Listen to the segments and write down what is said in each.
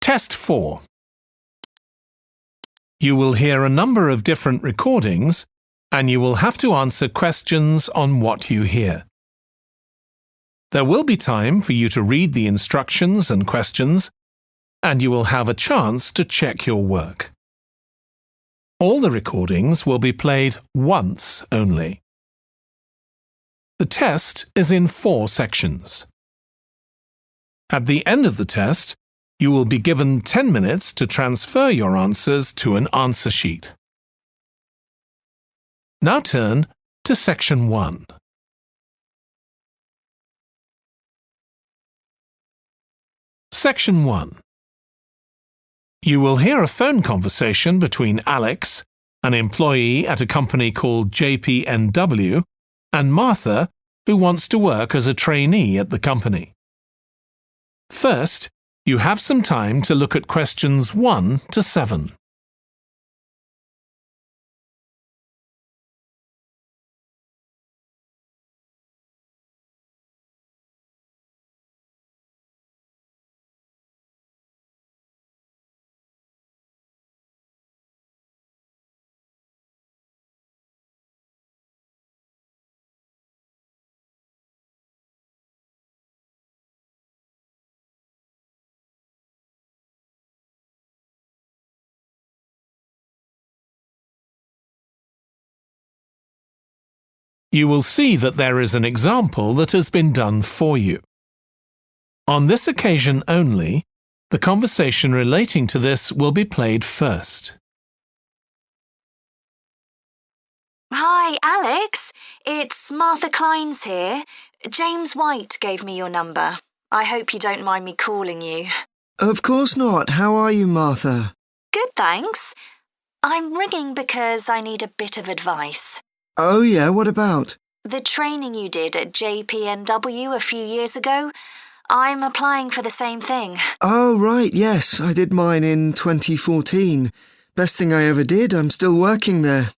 Test 4. You will hear a number of different recordings, and you will have to answer questions on what you hear. There will be time for you to read the instructions and questions, and you will have a chance to check your work. All the recordings will be played once only. The test is in 4 sections. At the end of the test, you will be given 10 minutes to transfer your answers to an answer sheet. Now turn to Section 1. Section 1. You will hear a phone conversation between Alex, an employee at a company called JPNW, and Martha, who wants to work as a trainee at the company. First, you have some time to look at questions 1 to 7. You will see that there is an example that has been done for you. On this occasion only, the conversation relating to this will be played first. Hi, Alex. It's Martha Kleins here. James White gave me your number. I hope you don't mind me calling you. Of course not. How are you, Martha? Good, thanks. I'm ringing because I need a bit of advice. Oh yeah, what about? The training you did at JPNW a few years ago, I'm applying for the same thing. Oh right, yes, I did mine in 2014. Best thing I ever did, I'm still working there.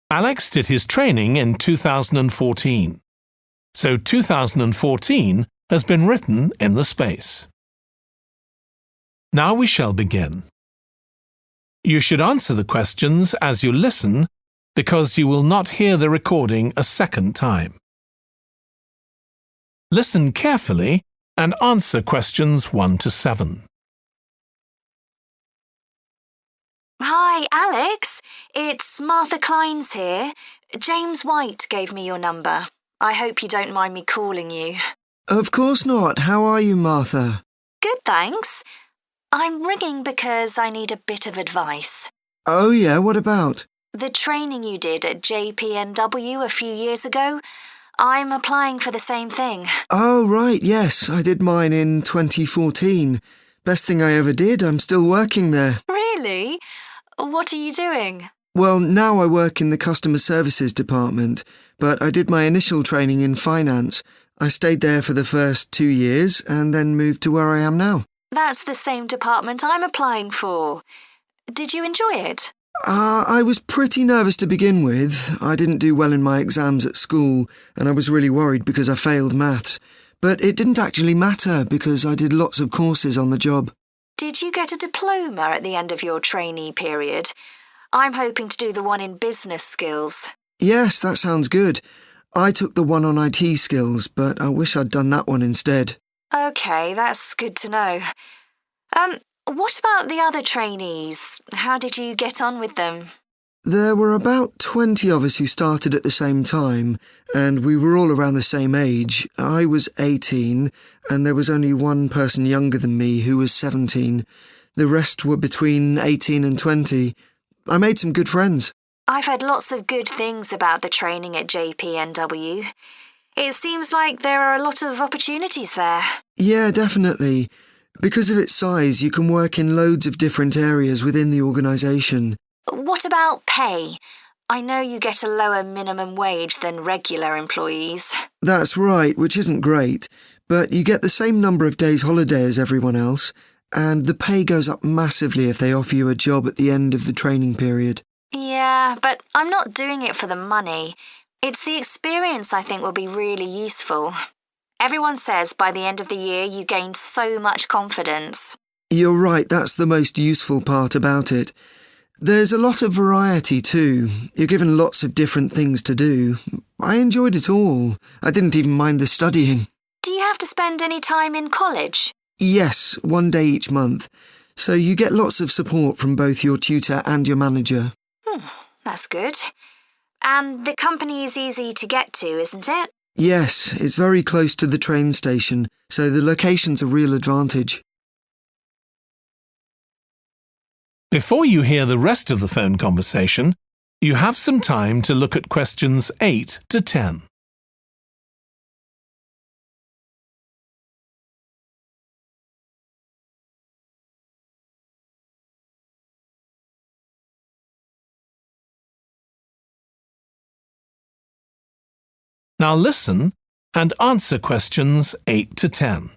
Alex did his training in 2014. So 2014 has been written in the space. Now we shall begin. You should answer the questions as you listen because you will not hear the recording a second time. Listen carefully and answer questions 1 to 7. Hi, Alex. It's Martha Kleins here. James White gave me your number. I hope you don't mind me calling you. Of course not. How are you, Martha? Good, thanks. I'm ringing because I need a bit of advice. Oh yeah, what about? The training you did at JPNW a few years ago, I'm applying for the same thing. Oh right, yes, I did mine in 2014. Best thing I ever did, I'm still working there. Really? What are you doing? Well, now I work in the customer services department, but I did my initial training in finance. I stayed there for the first 2 years and then moved to where I am now. That's the same department I'm applying for. Did you enjoy it? I was pretty nervous to begin with. I didn't do well in my exams at school, and I was really worried because I failed maths. But it didn't actually matter because I did lots of courses on the job. Did you get a diploma at the end of your trainee period? I'm hoping to do the one in business skills. Yes, that sounds good. I took the one on IT skills, but I wish I'd done that one instead. OK, that's good to know. What about the other trainees? How did you get on with them? There were about 20 of us who started at the same time, and we were all around the same age. I was 18, and there was only one person younger than me who was 17. The rest were between 18 and 20. I made some good friends. I've heard lots of good things about the training at JPNW. It seems like there are a lot of opportunities there. Yeah, definitely. Because of its size, you can work in loads of different areas within the organisation. What about pay? I know you get a lower minimum wage than regular employees. That's right, which isn't great, but you get the same number of days holiday as everyone else, and the pay goes up massively if they offer you a job at the end of the training period. Yeah, but I'm not doing it for the money. It's the experience I think will be really useful. Everyone says by the end of the year you gain so much confidence. You're right, that's the most useful part about it. There's a lot of variety too. You're given lots of different things to do. I enjoyed it all. I didn't even mind the studying. Do you have to spend any time in college? Yes, 1 day each month. So you get lots of support from both your tutor and your manager. That's good. And the company is easy to get to, isn't it? Yes, it's very close to the train station, so the location's a real advantage. Before you hear the rest of the phone conversation, you have some time to look at questions 8 to 10. Now listen and answer questions 8 to 10.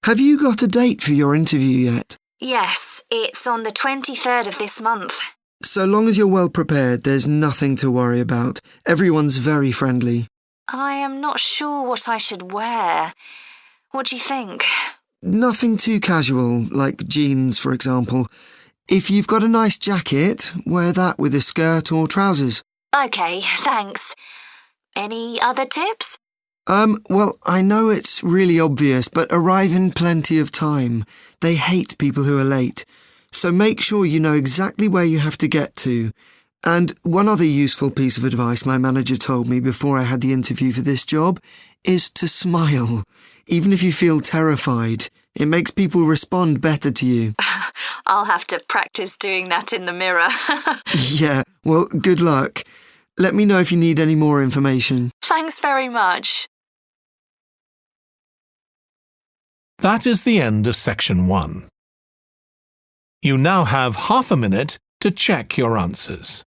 Have you got a date for your interview yet? Yes, it's on the 23rd of this month. So long as you're well prepared, there's nothing to worry about. Everyone's very friendly. I am not sure what I should wear. What do you think? Nothing too casual, like jeans, for example. If you've got a nice jacket, wear that with a skirt or trousers. OK, thanks. Any other tips? Well, I know it's really obvious, but arrive in plenty of time. They hate people who are late. So make sure you know exactly where you have to get to. And one other useful piece of advice my manager told me before I had the interview for this job is to smile. Even if you feel terrified, it makes people respond better to you. I'll have to practice doing that in the mirror. Yeah, well, good luck. Let me know if you need any more information. Thanks very much. That is the end of section 1. You now have half a minute to check your answers.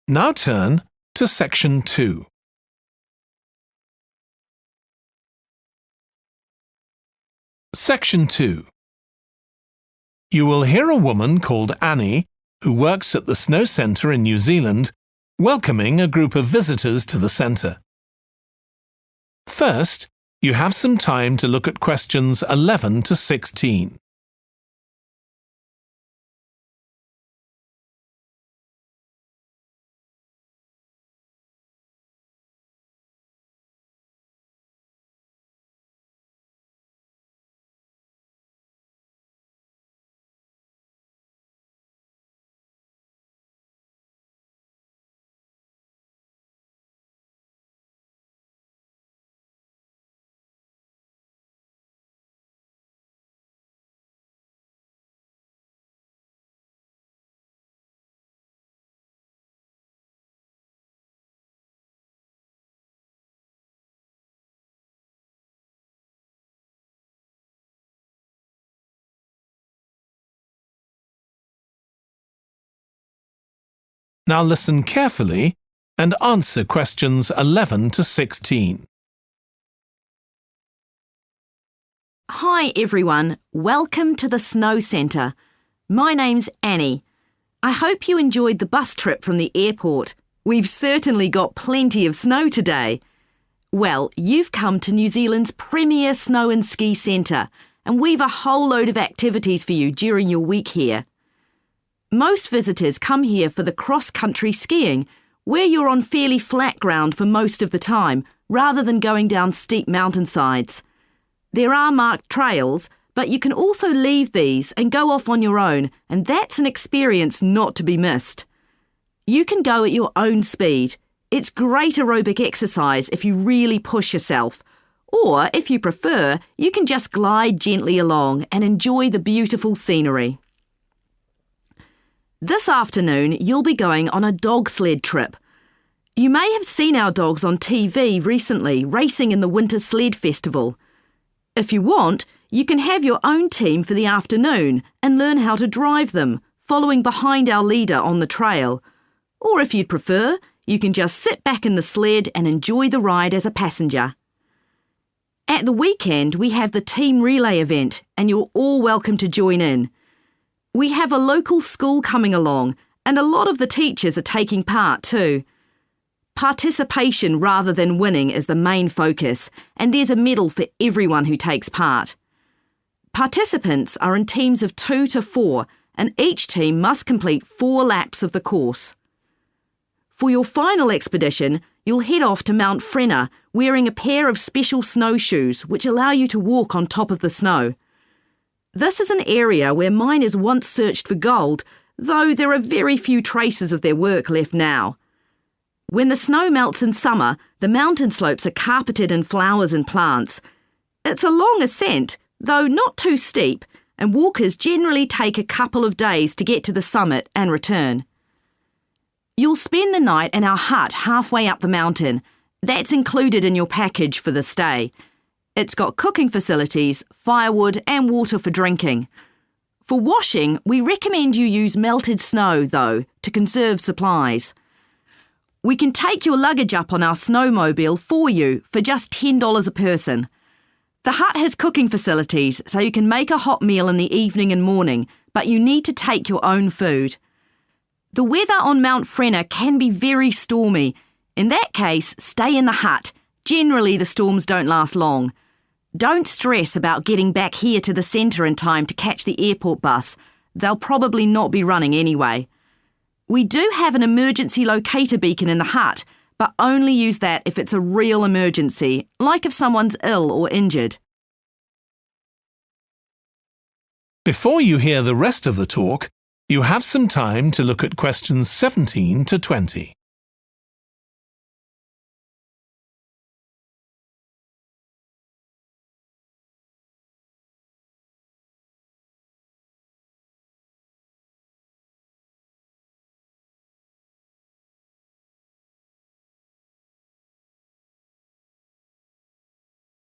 Now turn to section 2. Section 2. You will hear a woman called Annie, who works at the Snow Centre in New Zealand, welcoming a group of visitors to the centre. First, you have some time to look at questions 11 to 16. Now listen carefully and answer questions 11 to 16. Hi everyone, welcome to the Snow Centre. My name's Annie. I hope you enjoyed the bus trip from the airport. We've certainly got plenty of snow today. Well, you've come to New Zealand's premier snow and ski centre, and we've a whole load of activities for you during your week here. Most visitors come here for the cross-country skiing, where you're on fairly flat ground for most of the time, rather than going down steep mountainsides. There are marked trails, but you can also leave these and go off on your own, and that's an experience not to be missed. You can go at your own speed. It's great aerobic exercise if you really push yourself. Or, if you prefer, you can just glide gently along and enjoy the beautiful scenery. This afternoon, you'll be going on a dog sled trip. You may have seen our dogs on TV recently racing in the Winter Sled Festival. If you want, you can have your own team for the afternoon and learn how to drive them, following behind our leader on the trail. Or if you'd prefer, you can just sit back in the sled and enjoy the ride as a passenger. At the weekend, we have the team relay event and you're all welcome to join in. We have a local school coming along and a lot of the teachers are taking part too. Participation rather than winning is the main focus, and there's a medal for everyone who takes part. Participants are in teams of 2 to 4, and each team must complete 4 laps of the course. For your final expedition, you'll head off to Mount Frenna wearing a pair of special snowshoes which allow you to walk on top of the snow. This is an area where miners once searched for gold, though there are very few traces of their work left now. When the snow melts in summer, the mountain slopes are carpeted in flowers and plants. It's a long ascent, though not too steep, and walkers generally take a couple of days to get to the summit and return. You'll spend the night in our hut halfway up the mountain. That's included in your package for the stay. It's got cooking facilities, firewood and water for drinking. For washing, we recommend you use melted snow, though, to conserve supplies. We can take your luggage up on our snowmobile for you for just $10 a person. The hut has cooking facilities, so you can make a hot meal in the evening and morning, but you need to take your own food. The weather on Mount Frenna can be very stormy. In that case, stay in the hut. Generally, the storms don't last long. Don't stress about getting back here to the centre in time to catch the airport bus. They'll probably not be running anyway. We do have an emergency locator beacon in the hut, but only use that if it's a real emergency, like if someone's ill or injured. Before you hear the rest of the talk, you have some time to look at questions 17 to 20.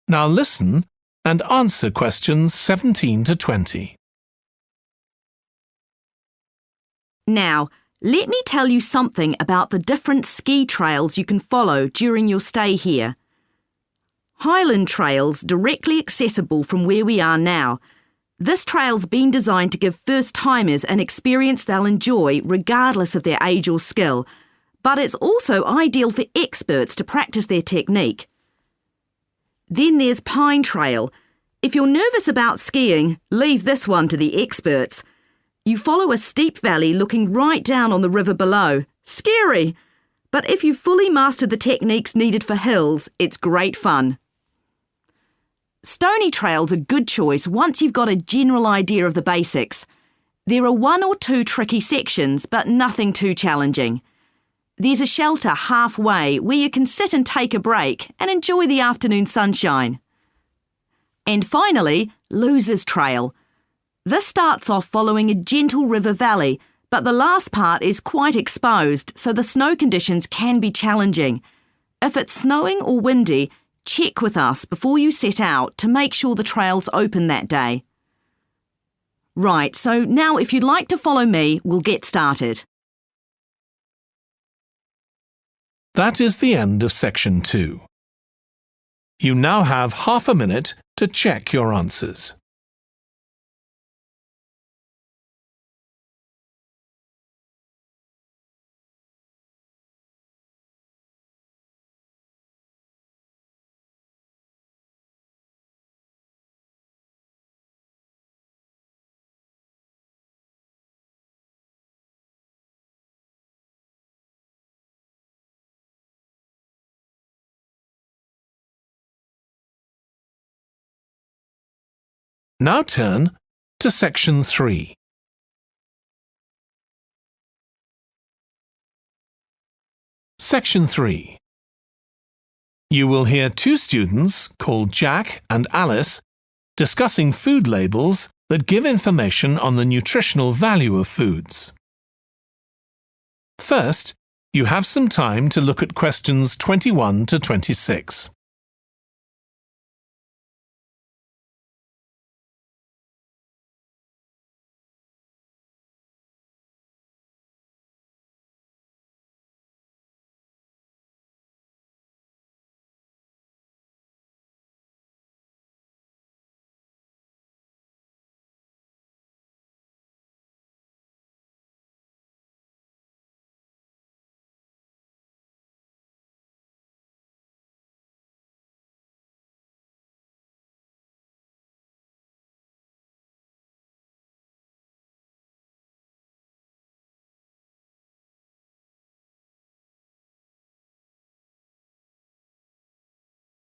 Now listen and answer questions 17 to 20. Now, let me tell you something about the different ski trails you can follow during your stay here. Highland Trail's directly accessible from where we are now. This trail's been designed to give first-timers an experience they'll enjoy regardless of their age or skill, but it's also ideal for experts to practice their technique. Then there's Pine Trail. If you're nervous about skiing, leave this one to the experts. You follow a steep valley looking right down on the river below. Scary! But if you've fully mastered the techniques needed for hills, it's great fun. Stony Trail's a good choice once you've got a general idea of the basics. There are 1 or 2 tricky sections, but nothing too challenging. There's a shelter halfway where you can sit and take a break and enjoy the afternoon sunshine. And finally, Losers Trail. This starts off following a gentle river valley, but the last part is quite exposed, so the snow conditions can be challenging. If it's snowing or windy, check with us before you set out to make sure the trail's open that day. Right, so now if you'd like to follow me, we'll get started. That is the end of section 2. You now have half a minute to check your answers. Now turn to section 3. Section 3. You will hear 2 students called Jack and Alice discussing food labels that give information on the nutritional value of foods. First, You have some time to look at questions 21 to 26.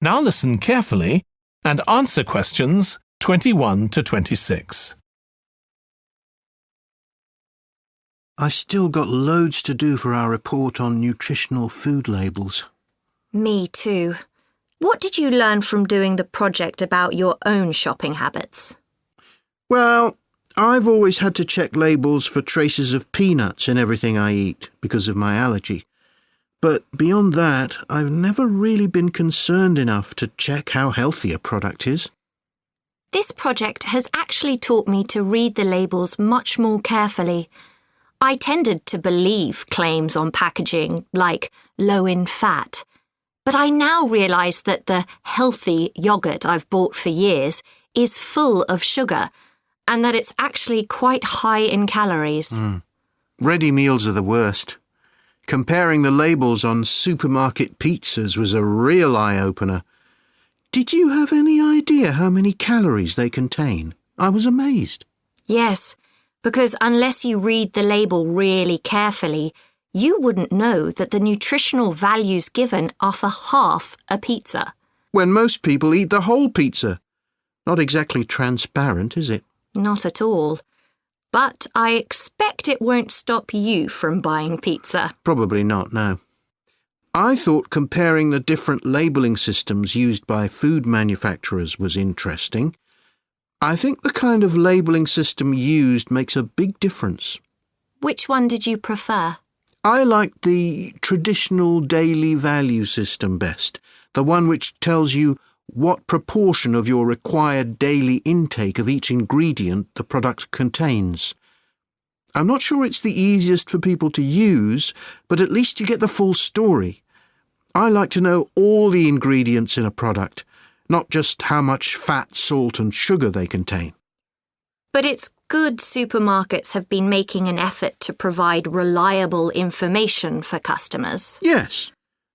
Now listen carefully and answer questions 21 to 26. I still got loads to do for our report on nutritional food labels. Me too. What did you learn from doing the project about your own shopping habits? Well, I've always had to check labels for traces of peanuts in everything I eat because of my allergy. But beyond that, I've never really been concerned enough to check how healthy a product is. This project has actually taught me to read the labels much more carefully. I tended to believe claims on packaging like low in fat, but I now realise that the healthy yoghurt I've bought for years is full of sugar and that it's actually quite high in calories. Ready meals are the worst. Comparing the labels on supermarket pizzas was a real eye-opener. Did you have any idea how many calories they contain? I was amazed. Yes, because unless you read the label really carefully, you wouldn't know that the nutritional values given are for half a pizza. When most people eat the whole pizza. Not exactly transparent, is it? Not at all. But I expect it won't stop you from buying pizza. Probably not, no. I thought comparing the different labelling systems used by food manufacturers was interesting. I think the kind of labelling system used makes a big difference. Which one did you prefer? I liked the traditional daily value system best, the one which tells you what proportion of your required daily intake of each ingredient the product contains. I'm not sure it's the easiest for people to use, but at least you get the full story. I like to know all the ingredients in a product, not just how much fat, salt and sugar they contain. But it's good supermarkets have been making an effort to provide reliable information for customers. Yes.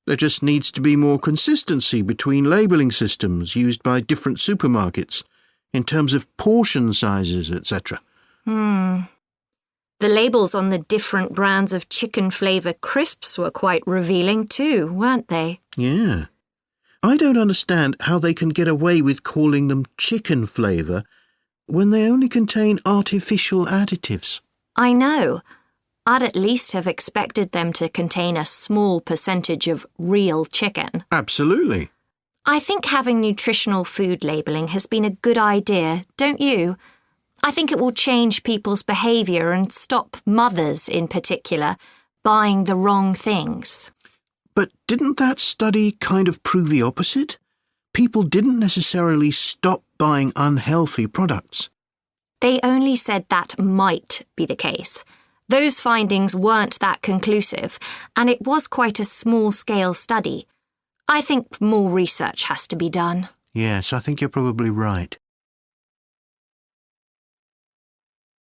There just needs to be more consistency between labelling systems used by different supermarkets, in terms of portion sizes, etc. The labels on the different brands of chicken flavour crisps were quite revealing too, weren't they? Yeah. I don't understand how they can get away with calling them chicken flavour when they only contain artificial additives. I know. I'd at least have expected them to contain a small percentage of real chicken. Absolutely. I think having nutritional food labelling has been a good idea, don't you? I think it will change people's behaviour and stop mothers, in particular, buying the wrong things. But didn't that study kind of prove the opposite? People didn't necessarily stop buying unhealthy products. They only said that might be the case. Those findings weren't that conclusive, and it was quite a small-scale study. I think more research has to be done. Yes, I think you're probably right.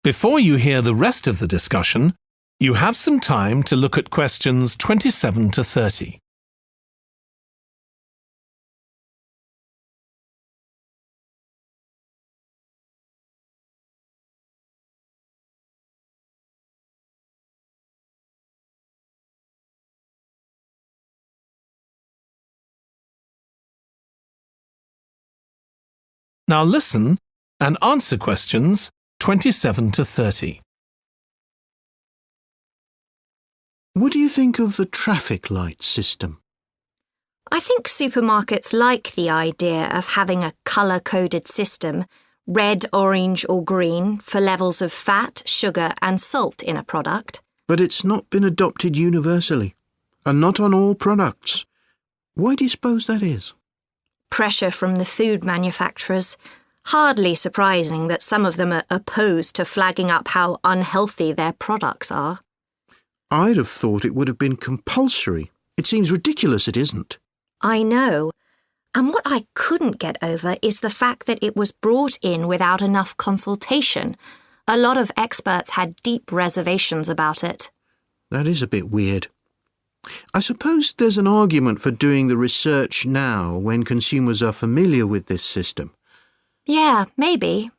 Before you hear the rest of the discussion, you have some time to look at questions 27 to 30. Now listen and answer questions 27 to 30. What do you think of the traffic light system? I think supermarkets like the idea of having a colour-coded system, red, orange or green, for levels of fat, sugar and salt in a product. But it's not been adopted universally. and not on all products. Why do you suppose that is? Pressure from the food manufacturers. Hardly surprising that some of them are opposed to flagging up how unhealthy their products are. I'd have thought it would have been compulsory. It seems ridiculous it isn't. I know. And what I couldn't get over is the fact that it was brought in without enough consultation. A lot of experts had deep reservations about it. That is a bit weird. I suppose there's an argument for doing the research now when consumers are familiar with this system. Yeah, maybe.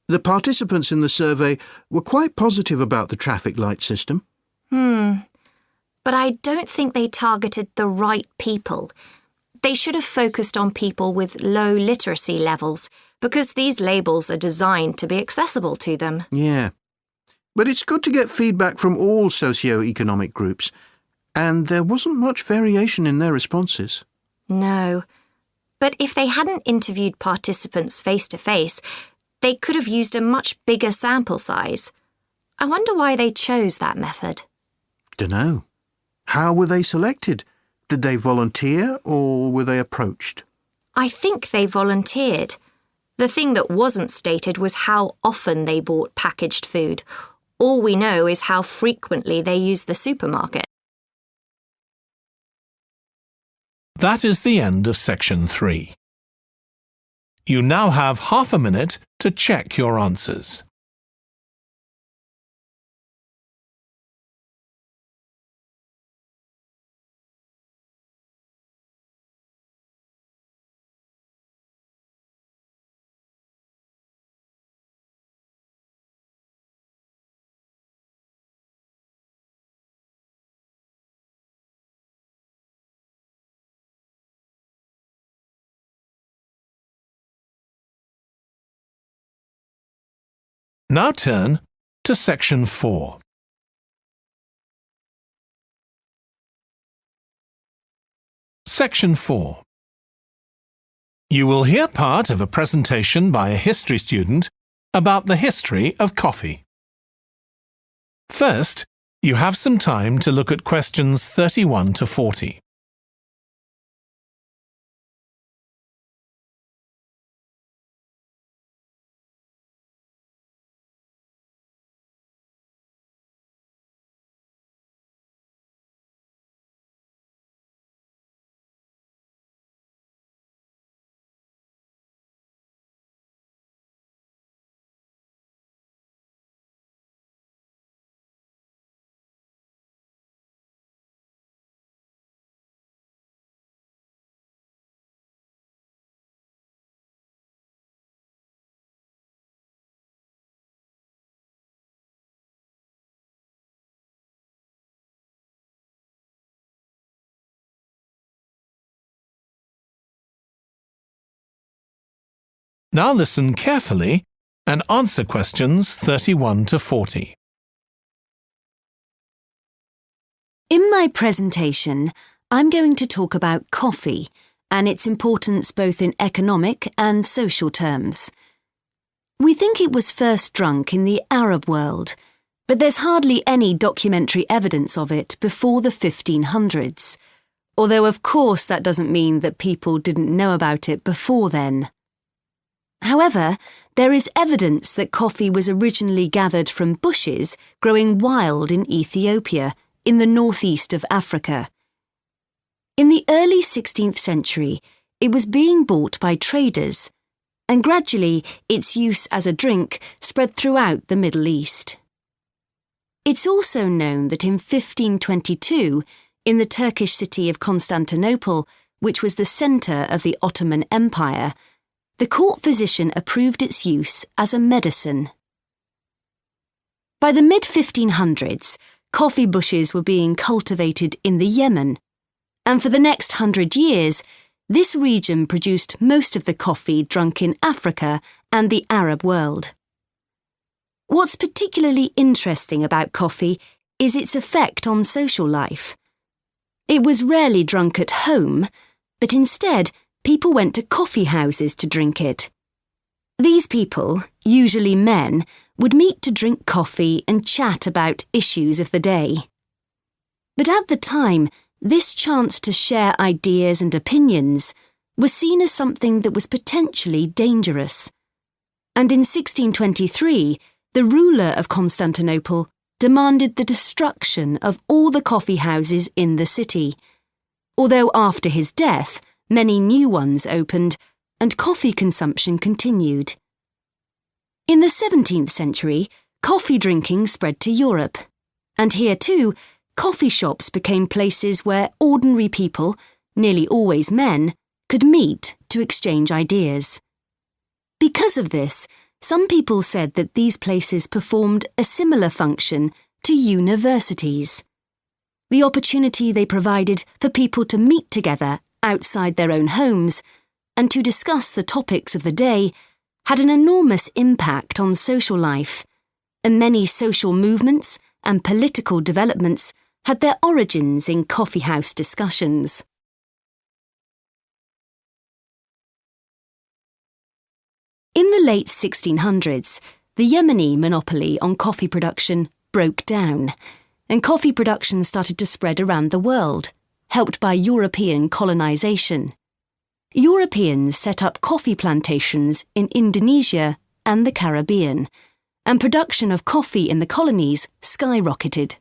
The participants in the survey were quite positive about the traffic light system. But I don't think they targeted the right people. They should have focused on people with low literacy levels, because these labels are designed to be accessible to them. Yeah. But it's good to get feedback from all socio-economic groups, and there wasn't much variation in their responses. No. But if they hadn't interviewed participants face-to-face, they could have used a much bigger sample size. I wonder why they chose that method. Dunno. How were they selected? Did they volunteer or were they approached? I think they volunteered. The thing that wasn't stated was how often they bought packaged food. All we know is how frequently they used the supermarket. That is the end of section 3. You now have half a minute to check your answers. Now turn to section 4. Section 4. You will hear part of a presentation by a history student about the history of coffee. First, you have some time to look at questions 31 to 40. Now listen carefully and answer questions 31 to 40. In my presentation, I'm going to talk about coffee and its importance both in economic and social terms. We think it was first drunk in the Arab world, but there's hardly any documentary evidence of it before the 1500s, although of course that doesn't mean that people didn't know about it before then. However, there is evidence that coffee was originally gathered from bushes growing wild in Ethiopia, in the northeast of Africa. In the early 16th century, it was being bought by traders, and gradually its use as a drink spread throughout the Middle East. It's also known that in 1522, in the Turkish city of Constantinople, which was the centre of the Ottoman Empire, the court physician approved its use as a medicine. By the mid-1500s, coffee bushes were being cultivated in the Yemen, and for the next 100 years, this region produced most of the coffee drunk in Africa and the Arab world. What's particularly interesting about coffee is its effect on social life. It was rarely drunk at home, but instead, people went to coffee houses to drink it. These people, usually men, would meet to drink coffee and chat about issues of the day. But at the time, This chance to share ideas and opinions was seen as something that was potentially dangerous. And in 1623, the ruler of Constantinople demanded the destruction of all the coffee houses in the city, although after his death, many new ones opened and coffee consumption continued. In the 17th century, coffee drinking spread to Europe, and here too, coffee shops became places where ordinary people, nearly always men, could meet to exchange ideas. Because of this, some people said that these places performed a similar function to universities. The opportunity they provided for people to meet together outside their own homes and to discuss the topics of the day had an enormous impact on social life, and many social movements and political developments had their origins in coffeehouse discussions. In the late 1600s, the Yemeni monopoly on coffee production broke down, and coffee production started to spread around the world, helped by European colonization. Europeans set up coffee plantations in Indonesia and the Caribbean, and production of coffee in the colonies skyrocketed.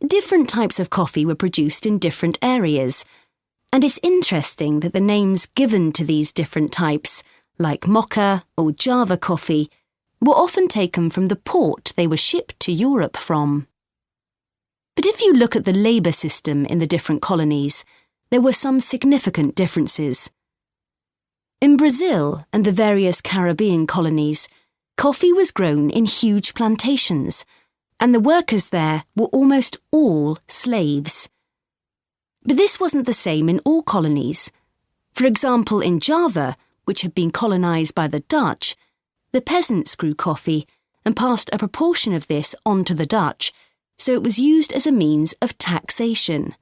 Different types of coffee were produced in different areas, and it's interesting that the names given to these different types, like Mocha or Java coffee, were often taken from the port they were shipped to Europe from. But if you look at the labour system in the different colonies, there were some significant differences. In Brazil and the various Caribbean colonies, coffee was grown in huge plantations, and the workers there were almost all slaves. But this wasn't the same in all colonies. For example, in Java, which had been colonised by the Dutch, the peasants grew coffee and passed a proportion of this on to the Dutch, so it was used as a means of taxation.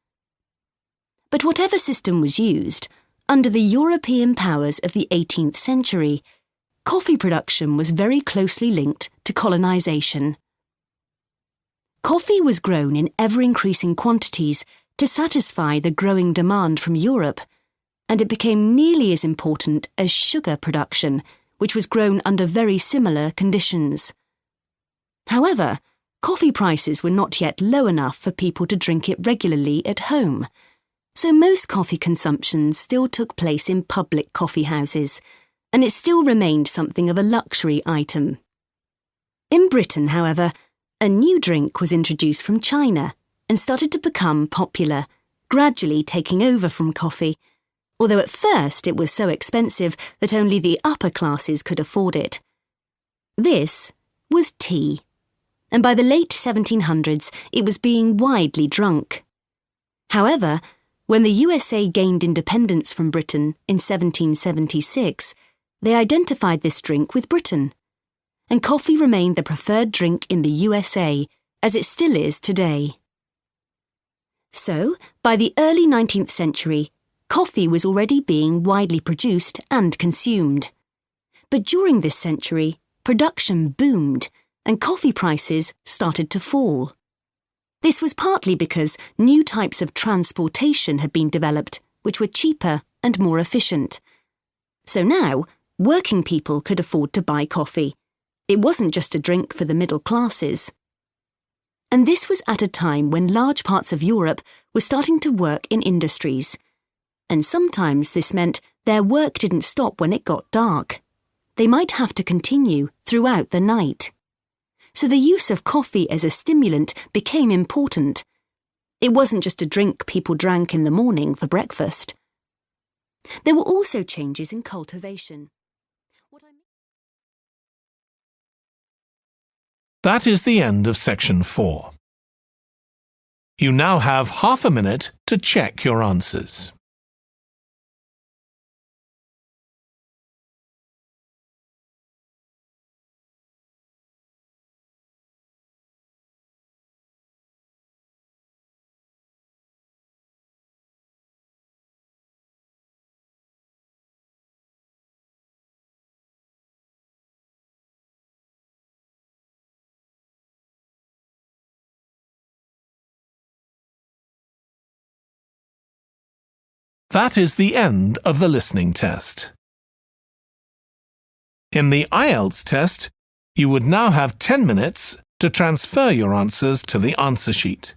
But whatever system was used, under the European powers of the 18th century, coffee production was very closely linked to colonisation. Coffee was grown in ever-increasing quantities to satisfy the growing demand from Europe, and it became nearly as important as sugar production, which was grown under very similar conditions. However, coffee prices were not yet low enough for people to drink it regularly at home, so most coffee consumption still took place in public coffee houses, and it still remained something of a luxury item. In Britain, however, a new drink was introduced from China and started to become popular, gradually taking over from coffee, although at first it was so expensive that only the upper classes could afford it. This was tea, and by the late 1700s it was being widely drunk. However, when the USA gained independence from Britain in 1776, they identified this drink with Britain, and coffee remained the preferred drink in the USA, as it still is today. So, by the early 19th century, coffee was already being widely produced and consumed. But during this century, production boomed and coffee prices started to fall. This was partly because new types of transportation had been developed, which were cheaper and more efficient. So now, working people could afford to buy coffee. It wasn't just a drink for the middle classes. And this was at a time when large parts of Europe were starting to work in industries. And sometimes this meant their work didn't stop when it got dark. They might have to continue throughout the night. So the use of coffee as a stimulant became important. It wasn't just a drink people drank in the morning for breakfast. There were also changes in cultivation. That is the end of section 4. You now have half a minute to check your answers. That is the end of the listening test. In the IELTS test, you would now have 10 minutes to transfer your answers to the answer sheet.